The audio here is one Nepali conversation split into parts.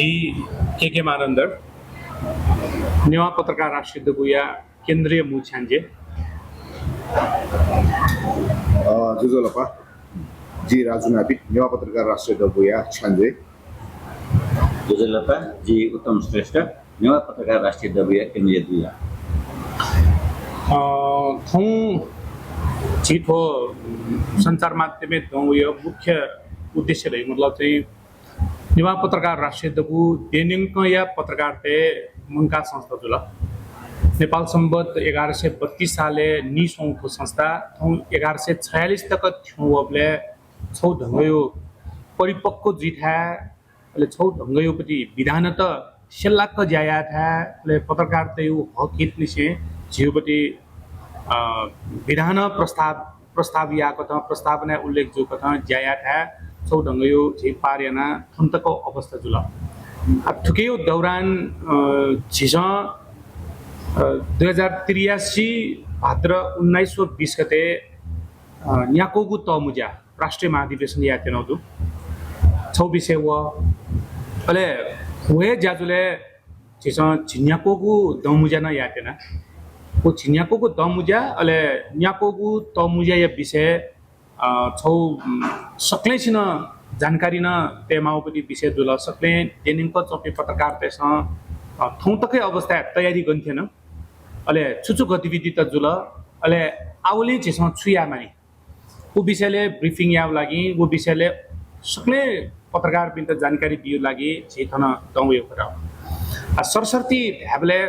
जी के मानंदर नेवा पत्रकार राष्ट्रीय दगुया केंद्रीय मुछांजे जुजोलपा जी राजुनापी नेवा पत्रकार राष्ट्रीय दगुया छांजे जुजोलपा जी उत्तम श्रेष्ठ नेवा पत्रकार राष्ट्रीय दगुया केंद्रीय दुया थों जीतो संचार माध्यम दगुया मुख्य उद्देश्य रही मतलब चाहिँ नेवा पत्रकार राष्ट्रीय दगु दैनिक या पत्रकार ते मुंका संस्था जुल नेपाल संबत 1132 साले निसोंको संस्था थों 1146 तक थ्यौ अबले छौ ढंगयो परिपक्व जिथा ले छौ ढंगयो पति विधान त सेल्लाक जाया था ले पत्रकार ते हक हित निसे जीवपति विधान प्रस्ताव या कथा प्रस्तावना उल्लेख जो कथा जाया था छौ ढंगयो जे पार्यना थन्तको अवस्था जुल अब थुकेयो दौरान छिसा 2083 भाद्र 1920 गते न्याकोगु तमुजा राष्ट्रिय महाधिवेशन या तेनौदु 26 व अले वे जाजुले छिसा छिन्याकोगु दमुजा न यातेना वो छिन्याकोगु दमुजा अले न्याकोगु तमुजा या विषय छौ सक्ले छिन जानकारी न तेमाउपति विषय जुल सक्ले दैनिक चौपी पत्रकार तेस थौ तकै अवस्था तयारी गन्थेन अले छुछु गतिविधि त जुल अले आउले छिस छुया मानि वो विषयले ब्रिफिङ याव लागि वो विषयले सक्ले पत्रकार बिन्त जानकारी दियो लागि छिथन दौयो खरा सरसर्ती हामीले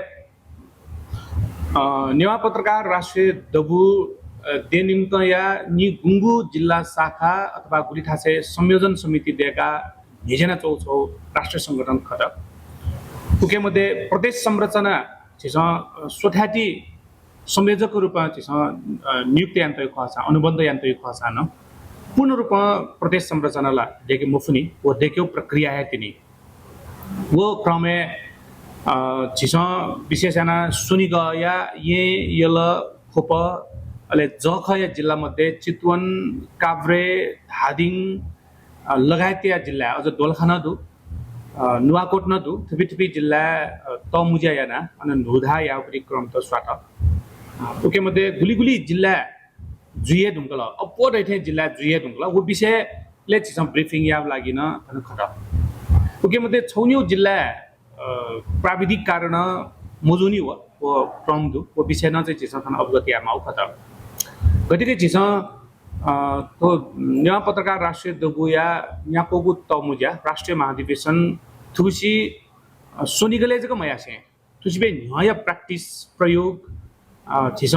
नेवा पत्रकार राष्ट्रिय दगु दैनिक या नि गुंगु जिल्ला शाखा अथवा गुलिठासे संयोजन समिति दिएका निजना चौछौ राष्ट्रिय संगठन खट उके मध्ये प्रदेश संरचना छिस स्वथाटी संयोजक रूपमा छिस नियुक्ति यान्त्रिक खसा अनुबन्ध यान्त्रिक खसा न पूर्ण रूपमा प्रदेश संरचनाला देखे मुफुनी वो देख्यो प्रक्रिया है तिनी वो क्रमे छिस विशेषना सुनिग या ये यल खोप अले जखया जिल्ला मध्ये चितवन काभ्रे धादिङ लगायतका जिल्ला अझ दोलखाना दु नुवाकोट न दु थुपी थुपी जिल्ला तमुजा याना अनि नुधा यावरी क्रम त स्वाट उके मध्ये गुलिगुली जिल्ला जुये दुंकल अपो दैथे जिल्ला जुये दुंकल वो विषय ले छिसम ब्रिफिङ याव लागि न थन खटा उके मध्ये छौन्यौ जिल्ला प्राविधिक कारण मोजुनी वो क्रम दु वो विषय न चाहिँ छिसम थन अवगत या माउ खटा गतिके छिस तो नेवा पत्रकार राष्ट्रिय दगुया न्याकोगु तमुजा राष्ट्रिय महाधिवेशन थुसी सोनिगले जको मयासे थुसिबे न्याय प्र्याक्टिस प्रयोग छिस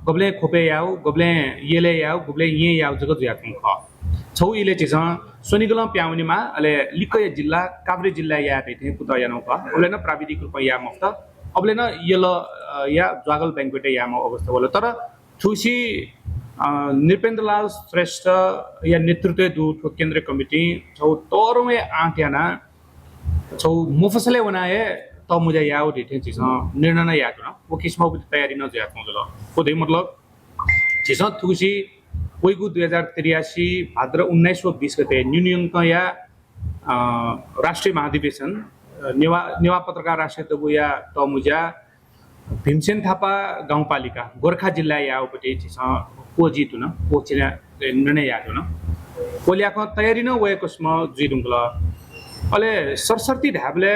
गबले खोपे याउ गबले येले याउ गबले ये याउ जको जुयाथुङ ख छौ इले छिस सोनिगल प्याउनीमा अले लिकय जिल्ला काभ्रे जिल्ला या दैथे कुत यानो क अबले न प्राविधिक रूपमा या मफ्त अबले न यल या ज्वागल बैंक्वेट या म अवस्था बोल तर थुसी नृपेन्द्रलाल श्रेष्ठ या नेतृत्व दु केन्द्रीय कमिटी छौ तोरमे आट्याना छौ मुफसले बनाए त मुझे याव दिथे छिस निर्णय न याक न वो किस्म तयारी न ज्यात मजल कोदै मतलब छिस थुसी ओइगु 2083 भाद्र 1920 गते न्यूनयंक या राष्ट्रिय महाधिवेशन नेवा पत्रकार राष्ट्रिय दगुया तमुजा भीमसेन थापा गाउँपालिका गोरखा जिल्ला यावपटि छिस को जितु न को छिना निर्णय यादु न कोलियाको तयारी न वएको स्म जुइदुङल अले सरसर्ती ढाबले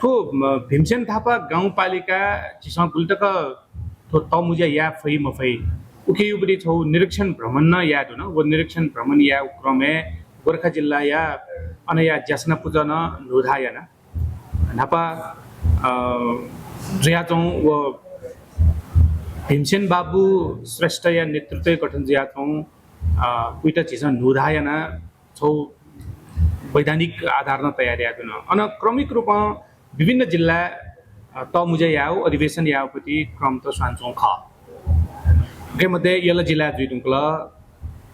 थो भीमसेन थापा गाउँपालिका छिस गुल्टक थो तमुजा या फै मफै उके युबडी छौ निरीक्षण भ्रमण न यादु न वो निरीक्षण भ्रमण या क्रमे गोरखा जिल्ला या अनया जसना पूजन नुधायना नापा जियाचौं वो भीमसेन बाबू श्रेष्ठ या नेतृत्व गठन जियाचौं उइटा छिस नुधायना छौ वैधानिक आधारमा तयारी आबिन अन क्रमिक रूपमा विभिन्न जिल्ला तमुजा याउ अधिवेशन याउपति क्रम त स्वान्छौं ख के मध्ये यल जिल्ला जुइदुङल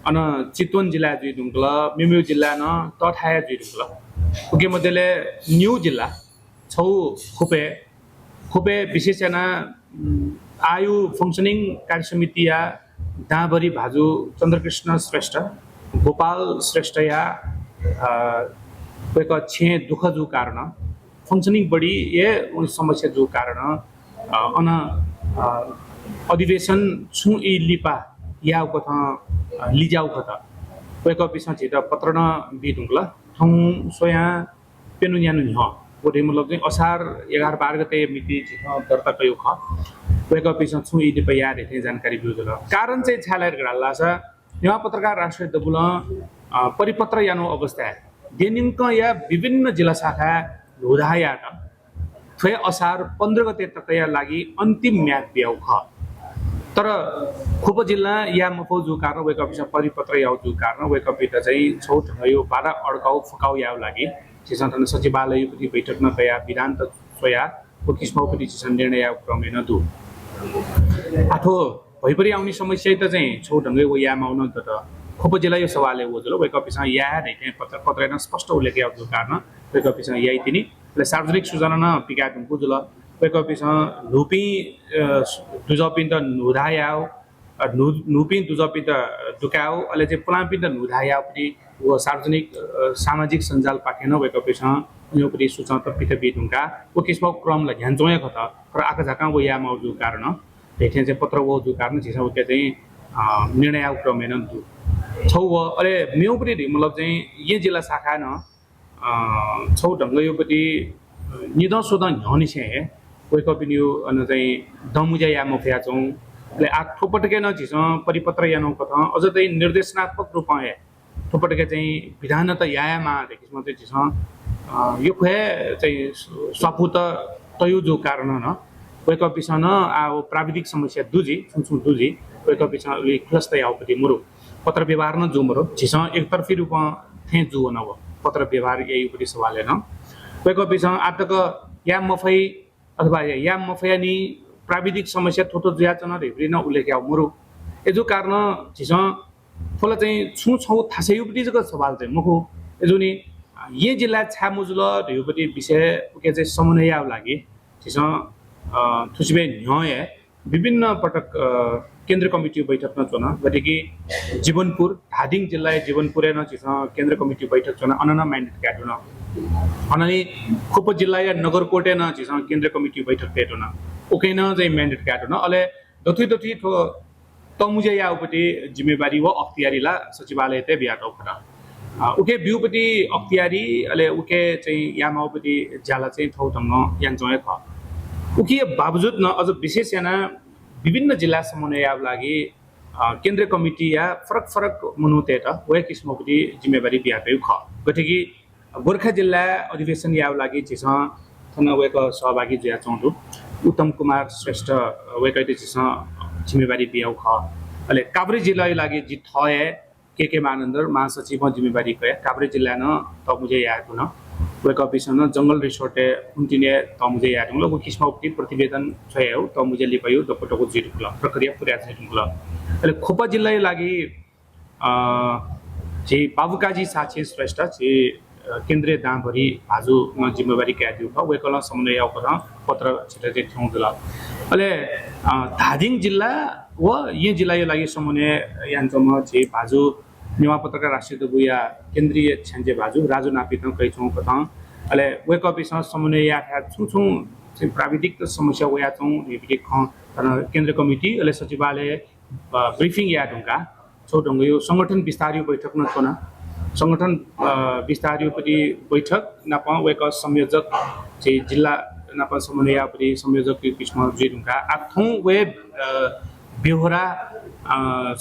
अन चितवन जिल्ला जुइदुङल मिम्यु जिल्ला न तठाया जुइदुङल उके मध्येले न्यू जिल्ला छौ खुपे विशेषना आयु फंक्शनिङ कार्य समिति या दाबरी भाजु चन्द्रकृष्ण श्रेष्ठ गोपाल श्रेष्ठ या वेक छे दुख जो कारण फंक्शनिंग बड़ी ये उन समस्या जो कारण अन अधिवेशन छु ई लिपा या कथा लिजाउ कथा वेक पिसा छिटा पत्र न बिदुंगला ठौ सोया पेनुन्यानु ह गोटे मतलब चाहिँ असार 11-12 गते मिति छिटा दर्ता कयो ख वेक पिसा छु ई लिपा या देथे जानकारी बिउजल कारण चाहिँ छालार गराला छ नेवा पत्रकार राष्ट्रिय दबुल परिपत्र यानो अवस्था देनिमक या विभिन्न जिल्ला शाखा हुदाया थे असार 15 गते तकया लागि अन्तिम म्याद ब्याउ ख तर खोप जिल्ला या मफौ जो कारण वेक अफिस परिपत्र याउ जो कारण वेक अफिस चाहिँ छौट भयो बाधा अड्काउ फकाउ याउ लागि चिसन सचिवालय पनि बैठक न कया विधान त सोया को किस्मौ पनि चिसन निर्णय याउ क्रम न दु आठो भइपरि आउने समस्या त चाहिँ छौ ढंगै वो या माउन त खोप जिल्ला यो सवालले हो जलो वेक अफिस या देखे पत्र न स्पष्ट उल्लेख याउ जो कारण वेक अफिस याइ तिनी सार्वजनिक सूचना न पिकाटुङ बुझल वेक अफिस नुपी दुजपिन त नुधायाउ नुपी दुजपिन त दुकाउ अले चाहिँ पुलापिन त नुधायाउ पनि वो सार्वजनिक सामाजिक सञ्जाल पाखेन वेक अफिस यो पनि सूचना त पित बिटुङका वो किस्मको क्रमलाई ध्यान जोया खत र आका झका वो या मौजु कारण देखे चाहिँ पत्र वो जो कारण छिसा उके चाहिँ निर्णय क्रम हेन छौ अले मेउ पनि मतलब चाहिँ ये जिल्ला शाखा न छौ ढंग यो पनि निद सोदन हनी छे वेक अप न्यू अन चाहिँ दमुजा या मफिया छौ ले आ ठोपटके न छिस परिपत्र या नौ कथा अझ चाहिँ निर्देशनात्मक रूपमा है ठोपटके चाहिँ विधान त यामा देखिस म चाहिँ छिस यो खै चाहिँ सपुत तयु जो कारण न वेक अप न आ प्राविधिक समस्या दुजी सुन्सु दुजी वेक अप ले खुलस्त याउपति मुरु पत्र व्यवहार न जो मुरु छिस एकतर्फी रूपमा थे जो नव पत्र व्यवहार यही पनि सवाल है न वेक अप आतक या मफै अथवा या मफयानी प्राविधिक समस्या थोतो ज्याचन रेब्री न उल्लेख याउ मुरु एजो कारण छिस फल चाहिँ छु छौ थासेयु पनि जको सवाल चाहिँ मुखु एजोनी ये जिल्ला छामुजुल रेउपति विषय के चाहिँ समन्वय याउ लागि छिस थुसिबे न्याय विभिन्न पटक केन्द्र कमिटी बैठक न चोन गतिके जीवनपुर धादिङ जिल्ला जीवनपुर न छिस केन्द्र कमिटी बैठक चोन अनन म्यान्डेट काटुन अननि खोप जिल्ला या नगरकोटे न छिस केन्द्र कमिटी बैठक पेटुन ओके न चाहिँ म्यान्डेट काटुन अले दथि ठो तमुजे याउपति जिम्मेवारी व अख्तियारीला सचिवालय ते बियाटौ खडा उके बिउपति अख्तियारी अले उके चाहिँ यामाउपति ज्याला चाहिँ थौ तंग यान जोय ख उके बावजुद न अझ विशेष याना विभिन्न जिल्ला समन्वय याउ लागि केन्द्र कमिटी या फरक मनुते त वे किस्मपति जिम्मेवारी बियाटै ख गतिके गोर्खा जिल्ला अधिवेशन याउ लागि छिस थन वेक सहभागी ज्या चौधु उत्तम कुमार श्रेष्ठ वेकैते छिस जिम्मेवारी बियाउ ख अले काभ्रे जिल्ला लागि जि थय के मानन्दर महासचिव जिम्मेवारी कय काभ्रे जिल्ला न त मुझे याद हुन वेक अफिस न जंगल रिसोर्ट उन्टिने त मुझे याद हुन लो किस्मपति प्रतिवेदन छयौ त मुझे लिपयो दपटको जिटुला प्रक्रिया पुरा जिटुला अले खोपा जिल्ला लागि जे बाबुकाजी साक्षी श्रेष्ठ जे केन्द्रीय दामभरि भाजु न जिम्मेवारी क्या दिउ वेकल समन्वय याउ पत्र छिटे चाहिँ थौदला अले धादिङ जिल्ला व ये जिल्ला यो लागि समन्वय यान्तमा जे भाजु नेवा पत्रकार राष्ट्रिय दबुया केन्द्रीय छ्यान्जे भाजु राजु नापित कै छौ कथा अले वेक अफिस समन्वय या छु चाहिँ प्राविधिक समस्या वया छौ रिपिट ख केन्द्र कमिटी अले सचिवालय ब्रिफिङ या ढुंगा छौ ढंग यो संगठन विस्तारित बैठक न छोना संगठन विस्तारित पनि बैठक नापा वेक संयोजक चाहिँ जिल्ला नापा समन्वय पनि संयोजक के किस्म जुडुङका आठौं वे बेहोरा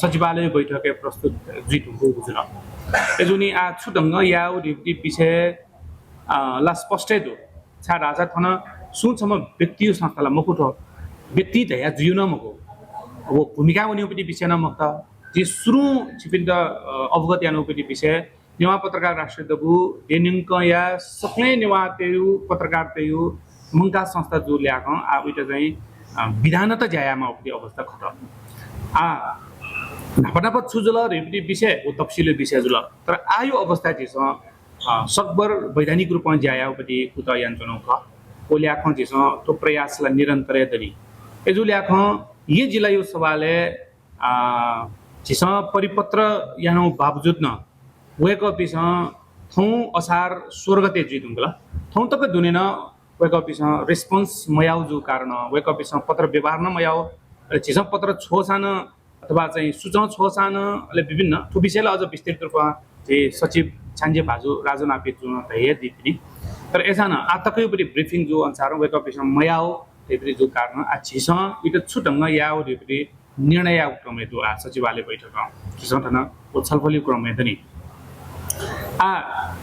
सचिवालय बैठक प्रस्तुत जुडुङको गुजर एजुनी आ छुदंग याउ रिपि विषय ला स्पष्टै दो छा राजा थन सुनसम्म व्यक्ति संस्थाला मकुट व्यक्ति त या जुन मको अब भूमिका उनी पनि विषय न मक्त जे सुरु छिपिन्द अवगत यानु पनि विषय नेवा पत्रकार राष्ट्रिय दबु देनिङक या सक्ने नेवा तेयु पत्रकार तेयु मंका संस्था जो ल्याक आ उइटा चाहिँ विधान त ज्यायामा उपति अवस्था खत आ नपनापत छुजुल रेपि विषय ओ तफसिली विषय जुल तर आयो अवस्था छिस सकबर वैधानिक रूपमा ज्यायापति कुत यान्चनो ख ओ ल्याक छिस तो प्रयासलाई निरन्तर दरी एजु ल्याक ये जिल्ला यो सवालले छिस परिपत्र यानो बावजुद न वेक अफिस थौ असार 16 गते जुइदुंगला थौ तक दुनेन वेकअपिस रेस्पोन्स मयाउ जो कारण वेकअपिस पत्र व्यवहार न मयाउ छिसं पत्र छोसान अथवा चाहिँ सूचना छोसान अले विभिन्न थु विषयलाई अझ विस्तृत रूपमा चाहिँ सचिव छान्जे भाजु राजु नापे जुन तय दिपिनी तर ऐसा न आतकै पनि ब्रिफिङ जो अनुसार वेकअपिस मयाउ तेब्री जो कारण आ छिसं इट छुटंग याउ दिपिनी निर्णय क्रमे दु आ सचिवालय बैठक छिसं थन छलफली क्रमे दनि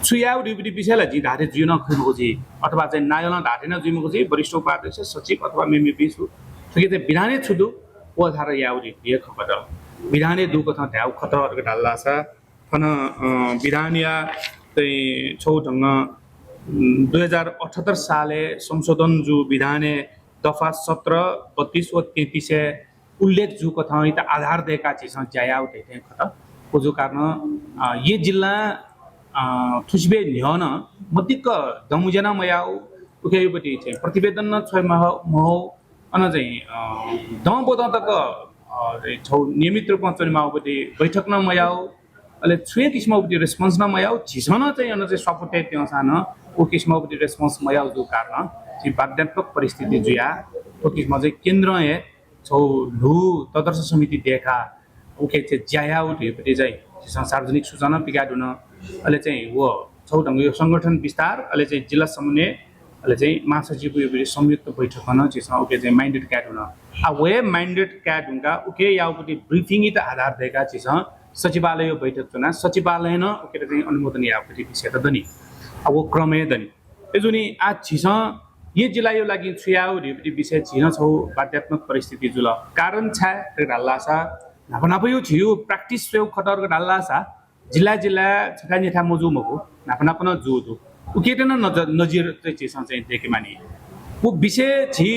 छुयाउ डिप्टी विषयलाई जी धारे जुन खोजी अथवा चाहिँ नायला धारेन जुइम खोजी वरिष्ठ उपाध्यक्ष सचिव अथवा मेमी छु थके चाहिँ बिधाने छुदु ओ धार याउ डिप्टी खपत बिधाने दु कथा ध्याउ खतर डाल्ला छ फन बिधानिया चाहिँ छौ ढंग 2078 साले संशोधन जो विधाने दफा 17 32 व 33 उल्लेख जो कथा त आधार देका चिज जायाउ देते खत को जो कारण ये जिल्ला थुस्बे न्यन मतिक दमुजना मयाउ उकेपटी चाहिँ प्रतिवेदन न छ महौ अन चाहिँ दम बोदा तक छौ नियमित रूपमा चनिमाउपटी बैठक न मयाउ अले छुए किसिमपटी रेस्पोन्स न मयाउ झिसन चाहिँ अन चाहिँ सपोर्टेड त्यो सान ओ किसिमपटी रेस्पोन्स मयाउ जो कारण चाहिँ बाध्यात्मक परिस्थिति जुया ओ किसिम चाहिँ केन्द्र हे छौ लु तदर्श समिति देखा ओके चाहिँ ज्यायाउ दिएपटी चाहिँ सार्वजनिक सूचना पिगाडुन अहिले चाहिँ वो छौ ढंग यो संगठन विस्तार अहिले चाहिँ जिल्ला समन्वय अहिले चाहिँ महासचिवको यो संयुक्त बैठक हुन चाहिँ ओके चाहिँ माइन्डेड क्याट हुन आ वे माइन्डेड क्याट हुँका ओके याउपटी ब्रिफिङ त आधार दिएका चाहिँ सचिवालय बैठक चुना सचिवालय न ओके चाहिँ अनुमोदन याउपटी विषय त दनि अब वो क्रमे दनि एजुनी आ छिस ये जिल्ला यो लागि छुयाउ रिपटी विषय छिन छौ बाध्यात्मक परिस्थिति जुल कारण छ डाल्ला छ नापनापयो छियो प्र्याक्टिस सेउ खटर डाल्ला छ जिल्ला छका नेठा मजु मको नापनापन जुदु उकेटन नजिर चाहिँ चिसन चाहिँ देखे मानि वो विषय छि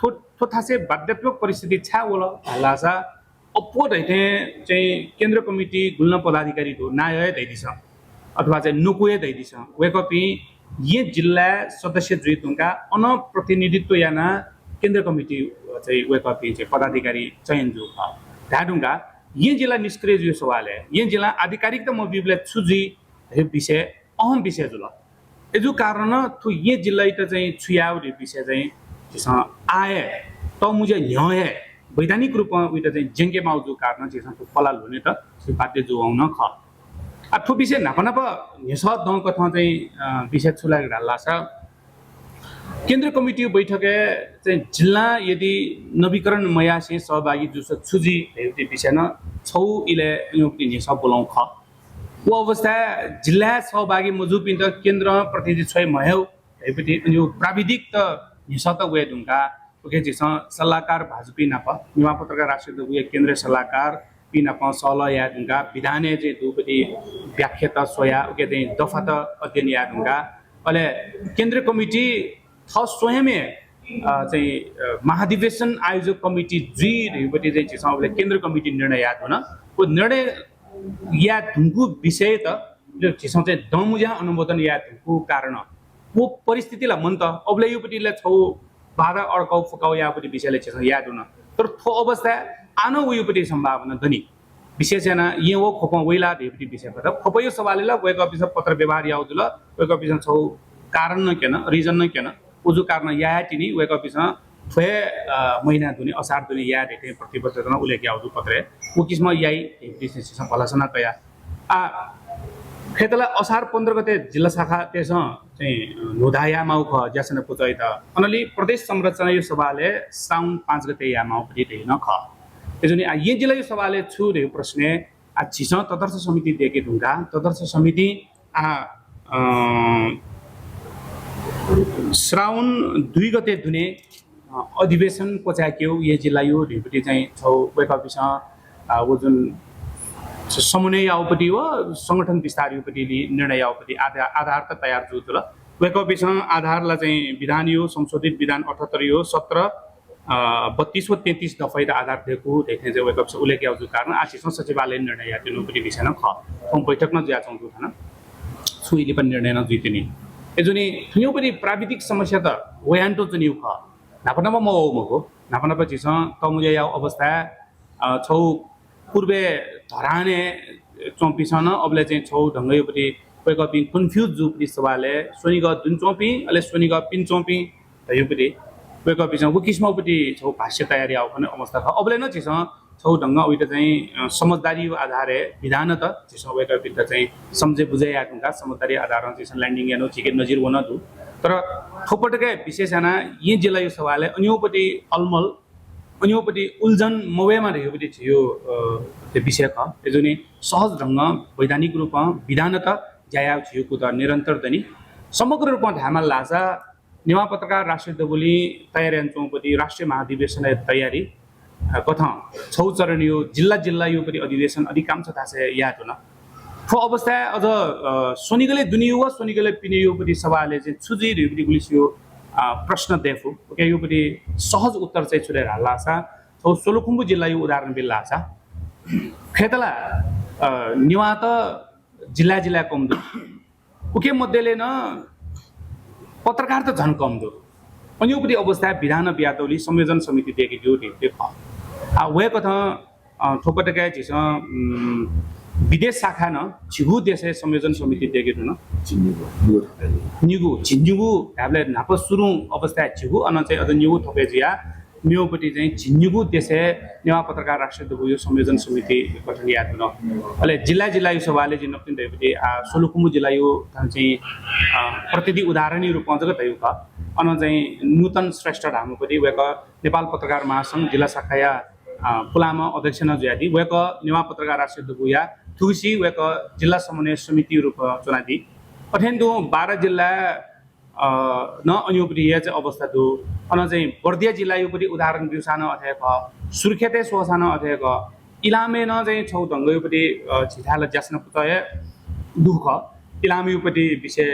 थोथासे बाध्यात्मक परिस्थिति छ होला डाल्ला छ अपो दैथे चाहिँ केन्द्र कमिटी गुल्न पदाधिकारी दो नाय दैदिछ अथवा चाहिँ नुकुए दैदिछ वेकअपी ये जिल्ला सदस्य जुइतुङका अनप्रतिनिधित्व याना केन्द्र कमिटी चाहिँ वेकअपी चाहिँ पदाधिकारी चयन जो धाडुङका ये जिल्ला निष्क्रिय जो सवाल है ये जिल्ला आधिकारिक त म बिबले छुजी विषय अहम विषय जुल एजु कारण थु ये जिल्ला त चाहिँ छुयाउ विषय चाहिँ आए त मुझे न्याय वैधानिक रूपमा उइट चाहिँ जेंगे माउजु कारण चाहिँ पलाल हुने त बाध्य जुवाउन ख थु विषय नापनाप नेस दङ कथा चाहिँ विषय छुला डाल्ला छ केन्द्र कमिटी बैठक चाहिँ जिल्ला यदि नवीकरण मयासे सहभागी जुस छुजी हेउति विषय न छौ इले युक्ति नेस बोलाउ ख वो अवस्था जिल्ला सहभागी मजुपिन त केन्द्र प्रतिनिधि छै मह्यौ हेपति यो प्राविधिक त नेस त वे ढुंगा ओके जिस सल्लाहकार भाजपी नाप निमा पत्रकार राष्ट्रिय उयो केन्द्रीय सल्लाहकार पिनाप सल या ढुंगा विधाने चाहिँ दुपति व्याख्या त सोया ओके चाहिँ दफा त अध्ययन या ढुंगा अहिले केन्द्रीय कमिटी थ स्वयंमे चाहिँ महाधिवेशन आयोजक कमिटी जी रेपति चाहिँ सबले केन्द्र कमिटी निर्णय याद हुन वो निर्णय या ढुंगु विषय त जो छिसौ चाहिँ दमुजा अनुमोदन या ढुंगु कारण वो परिस्थितिलाई मन त अबले योपटिले छौ बाधा अड्काउ फुकाउ यापटि विषयले छिसौ याद हुन तर थो अवस्था आनो उयोपटि सम्भावना धनी विशेष ये वो खोप वैला धेपटि विषय पर खोपयो सवालले वेक अफिस पत्र व्यवहार याउजुल वेक अफिस छौ कारण न केन रिजन न केन उजु कारण या तिनी वेक अफिस थ्वे महिना दुनी असार दुनी या देखे प्रतिबद्धता उल्लेख याउजु पत्र वो किस्म याई विशेष भलासना कया आ खेतला असार 15 गते जिल्ला शाखा तेस चाहिँ नोधाया माउख ज्यासन पुचै त अनली प्रदेश संरचना यो सभाले साउन 5 गते या माउ पनि देन ख त्यसैले ये जिल्ला यो सभाले छु रे प्रश्न आ छिस तदर्श समिति देके ढुंगा तदर्श समिति श्रावण 2 गते दुने अधिवेशन कोचाक्यो ये जिल्ला यो ढिपटी चाहिँ छौ वेक अफिस वो जुन समन्वय याउपट्टि हो संगठन विस्तार योपट्टि निर्णय याउपट्टि आधार त तयार जुल वेक अफिस आधारलाई चाहिँ विधान यो संशोधित विधान 78 यो 17 32 व 33 दफा आधार दिएको देख्ने चाहिँ वेक अफिस उल्लेख याउजु कारण आशिष सचिवालय निर्णय या दिनुपट्टि विषय न ख बैठक न ज्या चौधु थाना सुइले पनि निर्णय न जितिने एजुनी थुयो पनि प्राविधिक समस्या त वयान्टो चनिउ ख नापनाप म मको नापनाप चिस त मुजे या अवस्था छौ पूर्वे धराने चौपिसन अबले चाहिँ छौ ढंगयोपट्टि वेकअप इन कन्फ्यूज जुपरी सवाले सोनिगा दुनचोपी अले सोनिगा पिनचोपी तयुपरी वेकअप इसँग किस्मपट्टि छौ भाष्य तयारी आउ भने अवस्था छ अबले न छिस छौ ढंग उइटा चाहिँ समझदारी आधारे विधान त छिस वेकअप इन चाहिँ समझे बुझे आकुका समझदारी आधारमा चाहिँ ल्यान्डिङ यानो छिके नजिर वन दु तर थोपटके विशेषना यी जिल्ला यो सवालले अन्योपट्टि अलमल अन्योपट्टि उल्झन मवेमा रहेपट्टि थियो त्यो विषय ख यो जुनी सहज ढंग वैधानिक रूपमा विधान त जाया थियो त निरन्तर दनि समग्र रूपमा ध्यानमा लाजा नेवा पत्रकार राष्ट्रिय दबुली तयारी अञ्चौपट्टि राष्ट्रिय महाधिवेशन तयारी कथा छौ चरण यो जिल्ला जिल्ला यो पनि अधिवेशन अधिकांश थासे याद हुन फो अवस्था अझ सोनिगले दुनियो वा सोनिगले पिने यो पनि सभाले चाहिँ छुजी रे पनि गुलिसियो प्रश्न देफु ओके यो पनि सहज उत्तर चाहिँ छुरेर हाल्लासा छौ सोलुखुम्बु जिल्ला यो उदाहरण बिल्ला छ खेतला निवा त जिल्ला जिल्ला कमजोर उके मध्येले न पत्रकार त झन कमजोर अनि यो पनि अवस्था विधान ब्यातौली संयोजन समिति देखि जो त्यो वे कथा थोपटका छिस विदेश शाखा न छिगु देशे संयोजन समिति देखि न छिन्जुगु हामीले नाप सुरु अवस्था छिगु अन चाहिँ अझ न्यु थपे जिया न्युपट्टि चाहिँ छिन्जुगु देशे नेवा पत्रकार राष्ट्रिय दबु यो संयोजन समिति गठन याद हुन अहिले जिल्ला जिल्ला यो सभाले जिन पनि देपट्टि सोलुखुम्बु जिल्ला यो चाहिँ प्रतिनिधि उदाहरणीय रूपमा जगत यो ख अन चाहिँ नूतन श्रेष्ठ धामुपट्टि वेक नेपाल पत्रकार महासंघ जिल्ला शाखाया पुलामा अध्यक्ष न ज्यादी वेक नेवा पत्रकार राष्ट्रिय दबु या थुसी वेक जिल्ला समन्वय समिति रूप चुनादी अथेन्दो 12 जिल्ला न अन्योपट्टि या चाहिँ अवस्था दु अन चाहिँ बर्दिया जिल्ला यो पनि उदाहरण बिउसान अथेक सुर्खेते सोसान अथेक इलामे न चाहिँ छौ ढंग यो पनि छिथाल ज्यास्न पुतय दुख इलामे यो पनि विषय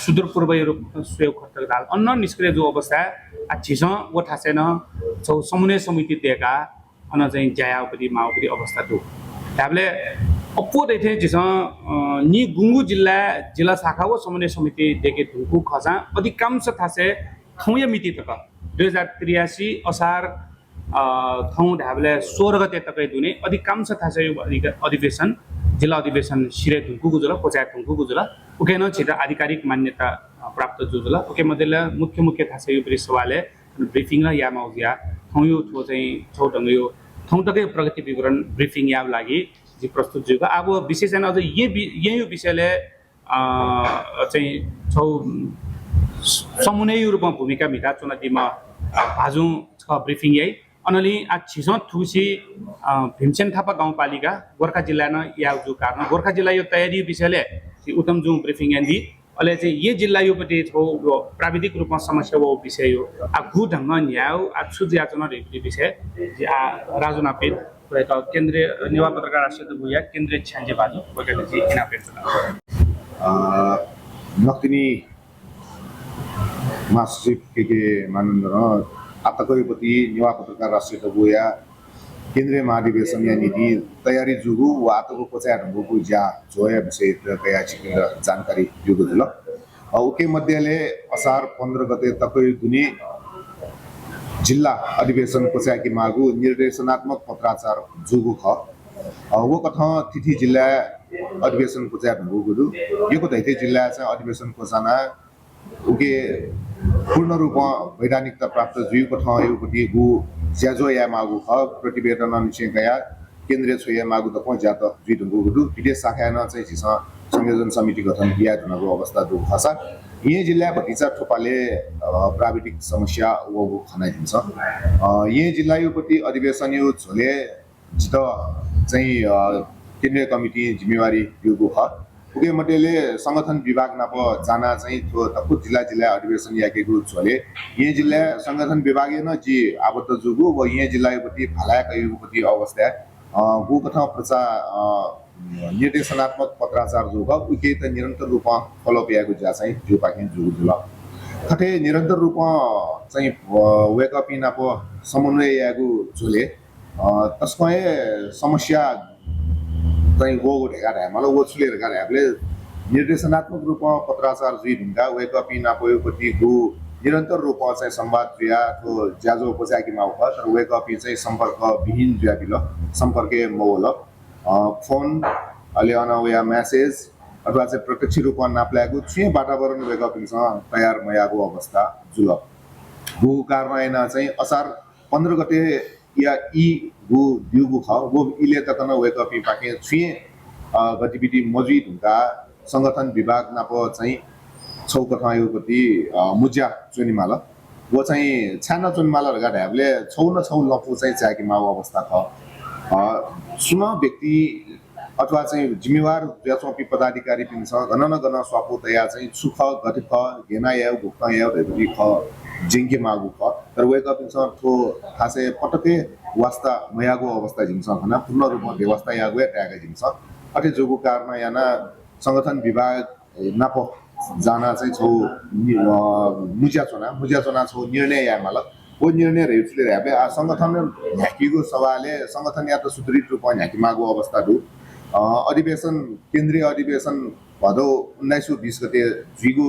सुदूर पूर्व रूप स्वेव खर्च दाल अन्न निष्क्रिय जो अवस्था छिस वो ठासेन छौ समन्वय समिति दिएका अन चाहिँ ज्याया पनि माउ पनि अवस्था दु हामीले अप्पो देथे जिस नि गुंगु जिल्ला शाखा व समन्वय समिति देखे धुकु खसा अधिकांश थासे थौय मिति तक 2083 असार थौ ढाबले 16 गते तकै दुने अधिकांश थासे यो अधिवेशन जिल्ला अधिवेशन सिरे धुकु गुजुला पचायत धुकु गुजुला उके न छिटा आधिकारिक मान्यता प्राप्त जुजुला उके मध्यले मुख्य थासे यो पनि सवालले ब्रिफिङ र या माउजिया थौ यो थो चाहिँ छौ ढंग यो थौ तकै प्रगति विवरण ब्रिफिङ या लागि प्रस्तुत जुगा अब विशेषण अझ यही विषयले चाहिँ छौ समन्वय रूपमा भूमिका मिता चुनौतीमा भाजु छ ब्रिफिङ यही अनलि आ छिस थुसी भीमसेन थापा गाउँपालिका गोर्खा जिल्ला न या जु कारण गोर्खा जिल्ला यो तयारी विषयले उत्तम जु ब्रिफिङ यान्दी अहिले चाहिँ ये जिल्ला यो पटे छौ प्राविधिक रूपमा समस्या वो विषय यो आ गु ढंग न्याउ आ छुजिया चुन रेपी विषय आ राजुनापित केन्द्रीय नेवा पत्रकार राष्ट्रिय दबु या केन्द्रीय छ्यान्जे बाजु वगैरह जी इना पेन्सन नक्तिनी मासिक के मानन्दर आतकैपति नेवा पत्रकार राष्ट्रिय दबु या केन्द्रीय महाधिवेशन या नीति तयारी जुगु वा आतको पचाया ढंगको ज्या जोया विषय कया छिकेर जानकारी जुगु दिल ओके मध्यले असार 15 गते तकै दुनी जिल्ला अधिवेशन पचाकी मागु निर्देशनात्मक पत्राचार जुगु ख वो कथा तिथि जिल्ला अधिवेशन पचाया ढंगु यो दैथे जिल्ला चाहिँ अधिवेशन पचाना उके पूर्ण रूपमा वैधानिकता प्राप्त जुयु कथा यो पति गु ज्याजो या मागु ख प्रतिवेदन निश्चय गया केन्द्रीय छोया मागु त पहुँच जात जुइ ढंगु विदेश शाखा न चाहिँ छिस संयोजन समिति गठन किया जुनको अवस्था दु खसा यही जिल्ला भतिचा थोपाले प्राविधिक समस्या वो खनाइदिन्छ यही जिल्ला यो प्रति अधिवेशन यो झोले जित चाहिँ केन्द्रीय कमिटी जिम्मेवारी योगु ख उके मटेले संगठन विभाग नाप जाना चाहिँ त्यो तकु जिल्ला अधिवेशन याकेगु झोले यही जिल्ला संगठन विभाग न जी आबद्ध जुगु व यही जिल्ला यो प्रति भलाया कयुगु प्रति अवस्था गु कथा प्रचार निर्देशनात्मक पत्राचार जुग उके त निरन्तर रूपमा फलो पियागु जा चाहिँ जो पाकिन जुगु जुल खटे निरन्तर रूपमा चाहिँ वेक अप इन अपो समन्वय यागु जुले तस्मै समस्या चाहिँ गो ढेगा मलाई वो छुलेर गाले हामीले निर्देशनात्मक रूपमा पत्राचार जुइ ढुङ्गा वेक अप इन अपो योपट्टि गु निरन्तर रूपमा चाहिँ संवाद जुया तो ज्याजो पचाकी माउ ख तर वेक अप चाहिँ सम्पर्क विहीन जुया बिल सम्पर्क मोल फोन अलि अनवया मेसेज अथवा चाहिँ प्रत्यक्ष रूपमा नाप्ल्याएको छुएँ वातावरण वेकअपिङसँग तयार मयाको अवस्था जुल गो कारण चाहिँ असार 15 गते या ई गो दिउगु ख गो इले तकन वेकअपिङ पाके छुएँ गतिविधि मौजूद हुँदा संगठन विभाग नाप चाहिँ छौकथायोपति मुज्या चुनिमाल वो चाहिँ छाना चुनिमाल ढ्याबले छौ न छौ लफु चाहिँ चाकी माउ अवस्था ख सुन व्यक्ति अथवा चाहिँ जिम्मेवार ज्याचौपी पदाधिकारी पनि छ गणना गर्न स्वापो तया चाहिँ सुख गति ख घेना या भुक्ता या भेटी ख जिङ्के मागु ख तर वेकअपिङ छ थो खासै पटके वास्ता मयागो अवस्था जिन्छ खना पूर्ण रूपमा व्यवस्था यागो ट्यागे जिन्छ अटे जोगु कारण याना संगठन विभाग नाप जाना चाहिँ छौ मुज्या चुना छौ निर्णय या मालक वो निर्णय रेउले र्याबे आ संगठन ह्याकीको सभाले संगठन या त सुदृढ रूपमा ह्याकी मागो अवस्था दु अधिवेशन केन्द्रीय अधिवेशन भदौ 1920 गते जुइगो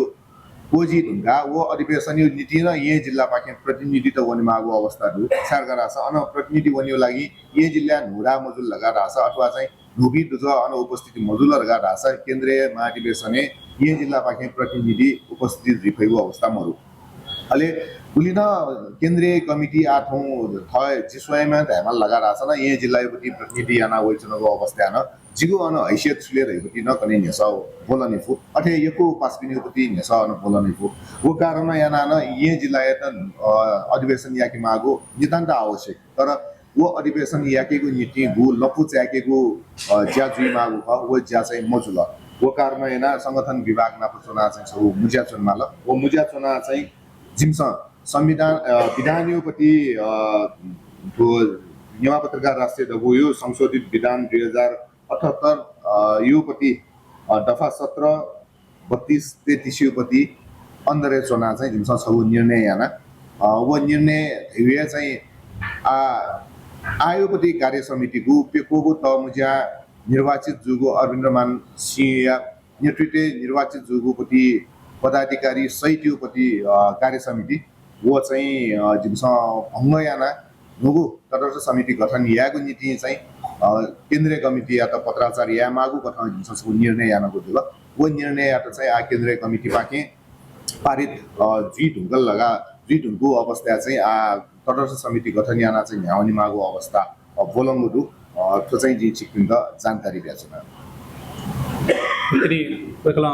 कोजी ढुङ्गा वो अधिवेशन यो नीति र यही जिल्ला पाखे प्रतिनिधित्व गर्ने मागो अवस्था दु सरकार छ अन प्रतिनिधि बन्यो लागि यही जिल्ला नुरा मजुल लगा राछ अथवा चाहिँ नुबी दुज अन उपस्थिति मजुल लगा राछ केन्द्रीय महाधिवेशने यही जिल्ला पाखे प्रतिनिधि उपस्थिति रिफैको अवस्था मरु अले बुलिन केन्द्रीय कमिटी आठौं थय जिस्वयमा धामल लगा राछ न यही जिल्लापति प्रतिनिधि याना वइचनको अवस्था न जिगु अन हैसियत छुले रहेपति न कने नेस बोलने फु अथे यको पासपिनीपति नेस अन बोलने फु वो कारण याना न यही जिल्ला त अधिवेशन याकी मागो नितान्त आवश्यक तर वो अधिवेशन याकेको नीति गु लपु च्याकेको ज्या जुइ मागु ख वो ज्या चाहिँ मजुल वो कारण याना संगठन विभाग नाप चुना चाहिँ छ मुज्या चुनमाल वो मुज्या चुना चाहिँ जिम्स संविधान विधानयोपति तो नेवा पत्रकार राष्ट्रिय दबो यो संशोधित विधान 2078 योपति दफा 17 32 33 योपति अन्दरे चुना चाहिँ जिम्स छ निर्णय याना वो निर्णय हिवे चाहिँ आयोपति कार्य समितिको पेकोबो त मुज्या निर्वाचित जुगो अरविन्द्रमान सिंह नेतृत्व निर्वाचित जुगोपति पदाधिकारी सहितयोपति कार्य समिति वो चाहिँ जिम्स भङ्गयाना नुगु तटस्थ समिति गठन याको नीति चाहिँ केन्द्रीय कमिटी या त पत्राचार या मागु गठन जिम्स निर्णय यानको दिल वो निर्णय या त चाहिँ केन्द्रीय कमिटी पाके पारित जी ढुङ्गल लगा जी ढुङ्गु अवस्था चाहिँ तटस्थ समिति गठन याना चाहिँ न्याउनी मागु अवस्था बोलंगु दु त्यो चाहिँ जी चिकिन त जानकारी दिएछ फेरि कोइकला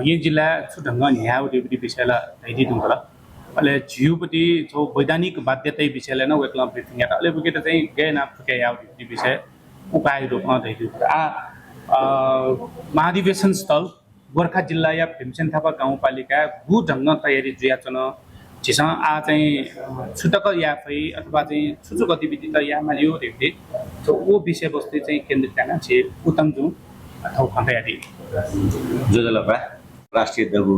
ये जिल्ला छुढङ्ग न्याउ देवटी विषयलाई धैदी दुंगला अले जिउपति जो वैधानिक बाध्यता विषयलाई न वेकला ब्रिफिङ यात अले बुकेट चाहिँ गए ना फुके याउ देवटी विषय उपाय रूपमा धैदी महाधिवेशन स्थल गोर्खा जिल्ला या भीमसेन थापा गाउँपालिका गु ढङ्ग तयारी जुयाचन जिसँग चाहिँ छुटक याफै अथवा चाहिँ छुचु गतिविधि त या मालियो देवटी तो वो विषय वस्तु चाहिँ केन्द्रित गर्न छे उत्तम जु अथवा खन्तयादी जोजलपा राष्ट्रिय दबु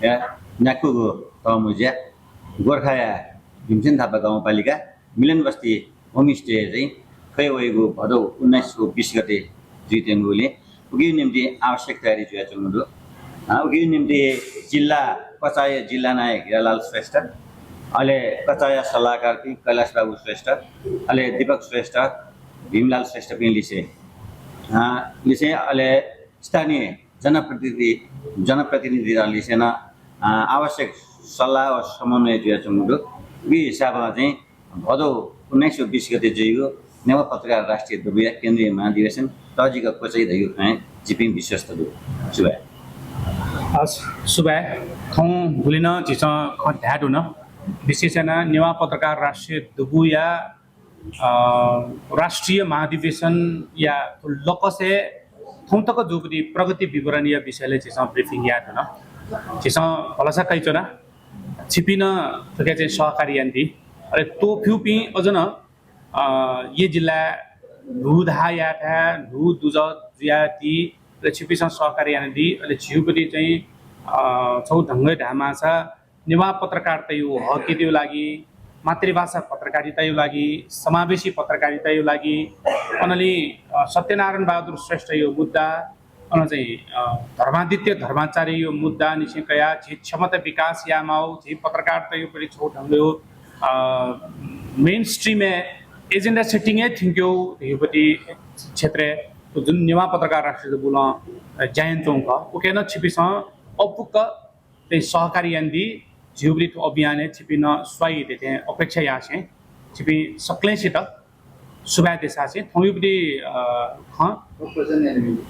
या नाकुगो तमुज्या गोर्खा या भीमसेन थापा गाउँपालिका मिलन बस्ती होमस्टे चाहिँ खैवैगो भदौ 1920 गते जितेनगुले उगी निम्ति आवश्यक तयारी जुया चल्नु उगी निम्ति जिल्ला कचाय जिल्ला नायक हिरालाल श्रेष्ठ अहिले कचाया सल्लाहकार कैलाश बाबु श्रेष्ठ अहिले दीपक श्रेष्ठ भीमलाल श्रेष्ठ पनि लिसे अहिले स्थानीय जनप्रतिनिधि लिसेन आवश्यक सल्लाह वा समन्वय जुया चल्नु यी हिसाबमा चाहिँ भदौ 1920 गते जइगो नेवा पत्रकार राष्ट्रिय दुबिया केन्द्रीय महाधिवेशन तजिका कोचाइ धैगो खाए जिपिङ विश्वस्त दु सुबा सुबह खौं भुलिन जिस ढ्याड हुन विशेषण नेवा पत्रकार राष्ट्रिय दुबु या राष्ट्रिय महाधिवेशन या लकसे थौं तक जुबरी प्रगति विवरण या विषयले जिस ब्रिफिङ याद हुन जिस भलसा कैचना छिपिन थके चाहिँ सहकारी यान्ती अरे तो फ्युपी अझन ये जिल्ला नुधा याठा नु दुज जुयाती र छिपिसँग सहकारी यान्ती अहिले झिउपट्टि चाहिँ छौ ढङ्गै ढामा छ नेवा पत्रकारिता यो हक त्यो लागि मातृभाषा पत्रकारिता यो लागि समावेशी पत्रकारिता यो लागि अनली सत्यनारायण बहादुर श्रेष्ठ यो मुद्दा अन चाहिँ धर्मादित्य धर्माचार्य यो मुद्दा निश्चयकया जे क्षमता विकास यामाउ जे पत्रकारिता यो पनि छौ ढङ्गो मेन स्ट्रीम एजेंडा सेटिंग है थिंक्यो योपति क्षेत्र तो जुन नेवा पत्रकार राष्ट्रिय बुल जायन चौक उकेन छिपिस अपुक ते सहकारी यान्दी झिउब्री अभियान छिपिन स्वाई देते अपेक्षा यासे छिपि सकले सित सुबा देसा से थौयुब्री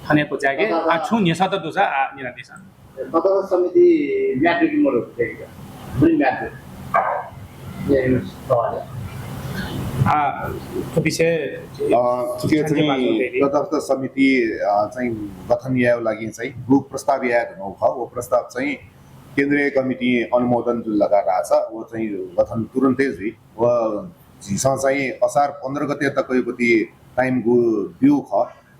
खाने को जागे आछु नेसा त दोसा निरा देसा तथा समिति म्याट्रिक मोड देगा बुरी म्याट्रिक ये सवाल त्यो विषय त्यो चाहिँ तटस्थ समिति चाहिँ गठन याको लागि चाहिँ गु प्रस्ताव याद हो वो प्रस्ताव चाहिँ केन्द्रीय कमिटी अनुमोदन जुन लगाएर छ वो चाहिँ गठन तुरन्तै जुई वो झिसा चाहिँ असार 15 गते तकैपति टाइम गु बिउ ख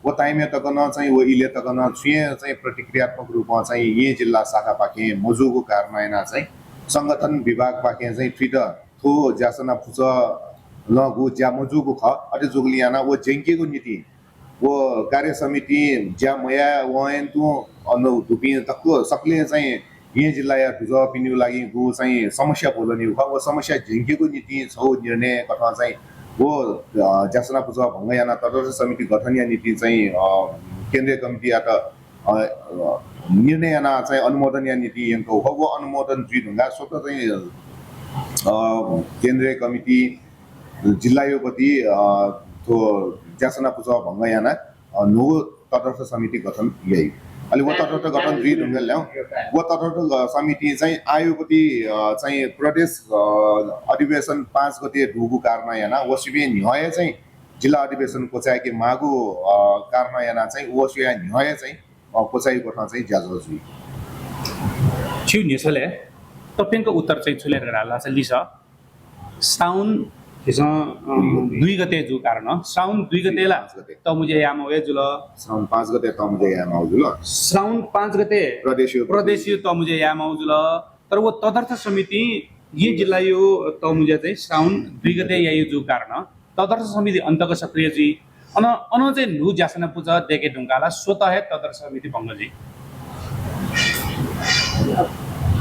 वो टाइम तकन चाहिँ वो इले तकन छुए चाहिँ प्रतिक्रियात्मक रूपमा चाहिँ यही जिल्ला शाखा पाके मजुको कार्यान्वयन चाहिँ संगठन विभाग पाके चाहिँ फिट थो ज्यासना फुच लगु ज्या मजुको ख अटे जोगलियाना वो जेंकेको नीति वो कार्य समिति ज्या मया वयन तो अनु दुपी तक्को सकले चाहिँ यही जिल्ला या जुझ पिन्यु लागि गु चाहिँ समस्या बोल्ने हो वो समस्या झिङ्केको नीति छौ निर्णय कथा चाहिँ वो ज्यासना पूजा भङ्गयाना तटस्थ समिति गठन या नीति चाहिँ केन्द्रीय कमिटी आत निर्णय याना चाहिँ अनुमोदन या नीति यंको हो वो अनुमोदन जुइ ढुङ्गा स्वतः चाहिँ केन्द्रीय कमिटी जिल्ला योपति तो ज्यासना पूजा भङ्गयाना नो तटस्थ समिति गठन यही अलि वो तटस्थ गठन जुइ ढुङ्गा ल्याउ वो तटस्थ समिति चाहिँ आयोपति चाहिँ प्रदेश अधिवेशन 5 गते ढुगु कार्यान्वयन वसिबे न्याय चाहिँ जिल्ला अधिवेशन कोचायके मागु कार्यान्वयन चाहिँ वसिया न्याय चाहिँ कोचाइ कोठा चाहिँ ज्याजो जुइ छिउ नेसले तपेनको उत्तर चाहिँ छुलेर राला छ लिस साउन हिजो 2 गते जु कारण साउन 2 गतेला त मुझे याम होए जुल साउन 5 गते त मुझे याम आउ जुल साउन 5 गते प्रदेशीय त मुझे याम आउ जुल तर वो तदर्थ समिति ये जिल्ला यो त मुझे चाहिँ साउन 2 गते यायो जु कारण तदर्थ समिति अन्तक सक्रिय जी अन चाहिँ नु ज्यासना पूजा देखे ढुङ्गाला स्वतः तदर्थ समिति भङ्गजी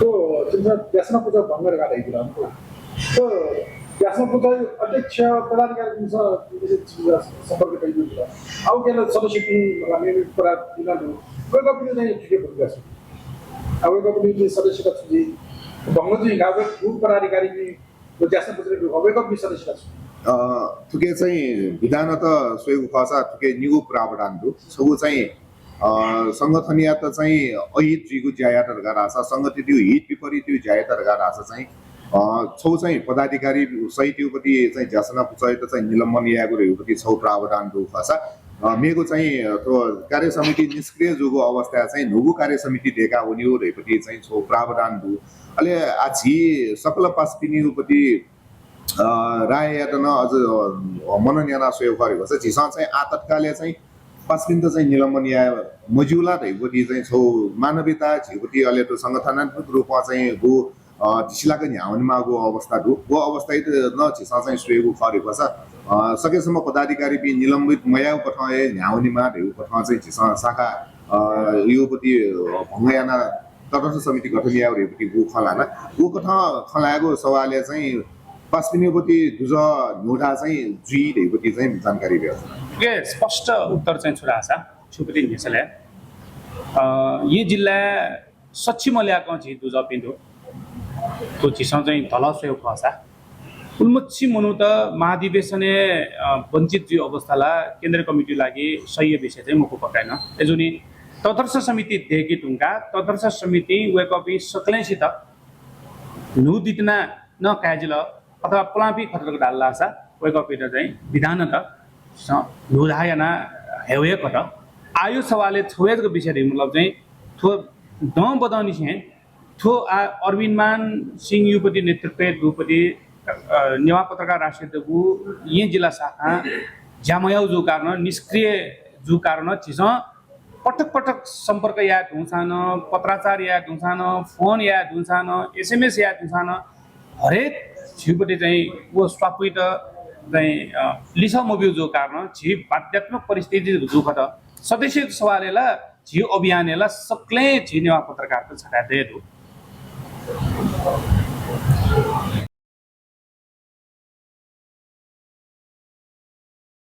तो जिल्ला ज्यासना पूजा भङ्ग गरेका तो ज्यासना पूजा अध्यक्ष पदाधिकारी सम्पर्क गरिदिनु अब के सदस्य हामी कुरा दिनु कोही कपी चाहिँ छुटे पुग्छ अब कपी सदस्य छुटे भङ्गजी गाउँको ग्रुप पदाधिकारी जो ज्यासना पूजा अब कपी सदस्य तुके चाहिँ विधान त सोएको खसा तुके निगु प्रावधान दु सबु चाहिँ संगठनीय त चाहिँ अहित जिगु ज्यायातर गरासा संगठित हित विपरीत ज्यायातर गरासा चाहिँ छौ चाहिँ पदाधिकारी सहितपति चाहिँ ज्यासना पुचाइत चाहिँ निलम्बन यागु रेउपति छौ प्रावधान दु खसा मेगु चाहिँ तो कार्य समिति निष्क्रिय जोगु अवस्था चाहिँ नुगु कार्य समिति देखा हुने हो रेउपति चाहिँ छौ प्रावधान दु अले आछि सकल पासपिनीपति राय यातन अझ मनोनयन सोयो गरेको छ झिसा चाहिँ आतत्काले चाहिँ पासपिन त चाहिँ निलम्बन या मजुला दैपति चाहिँ छौ मानवीयता झिपति अले तो संगठनात्मक रूपमा चाहिँ गु दिशिलाको न्याउनमा गो अवस्था दु वो अवस्था न झिसा चाहिँ सोयो गरेको छ सकेसम्म पदाधिकारी बि निलम्बित मया पठाए न्याउनीमा दैउ पठा चाहिँ झिसा शाखा योपति भङ्गयाना तटस्थ समिति गठन या रेपति गु खलाना गु कथा खलाएको सवालले चाहिँ पासपिनीपति दुज नोडा चाहिँ जुइ दैपति चाहिँ जानकारी दियो के स्पष्ट उत्तर चाहिँ छुरा छ छुपति नेसले ये जिल्ला सच्ची मल्याको छि दुज पिन्दो तो चिसा चाहिँ धला सोयो खसा उन्मच्छी मनु त महाधिवेशने वञ्चित जो अवस्थाला केन्द्रीय कमिटी लागि सही विषय चाहिँ मुख पकाइन एजुनी तदर्थ समिति देखि ढुङ्गा तदर्थ समिति वेकअपी सकलेसित नु दितना न काजिल अथवा प्लापी खतरक डाल्ला सा वेकअपी त चाहिँ विधान त नुधायना हेवे कट आयु सवालले छोएको विषय मतलब चाहिँ थो द बदाउनी छे थो अरविन्द मान सिंह युपति नेतृत्व दुपति नेवा पत्रकार राष्ट्रिय दगु ये जिल्ला शाखा ज्यामयाउ जो कारण निष्क्रिय जो कारण चिस पटक पटक संपर्क या ढुंसान पत्राचार या ढुंसान फोन या ढुंसान एसएमएस या ढुंसान हरेक छिपटे चाहिँ वो स्वापित चाहिँ लिसा मोबिउ जो कारण छि बाध्यात्मक परिस्थिति जुखत सदस्य सवालेला झि अभियानेला सक्ले झि नेवा पत्रकार त छटा दे दु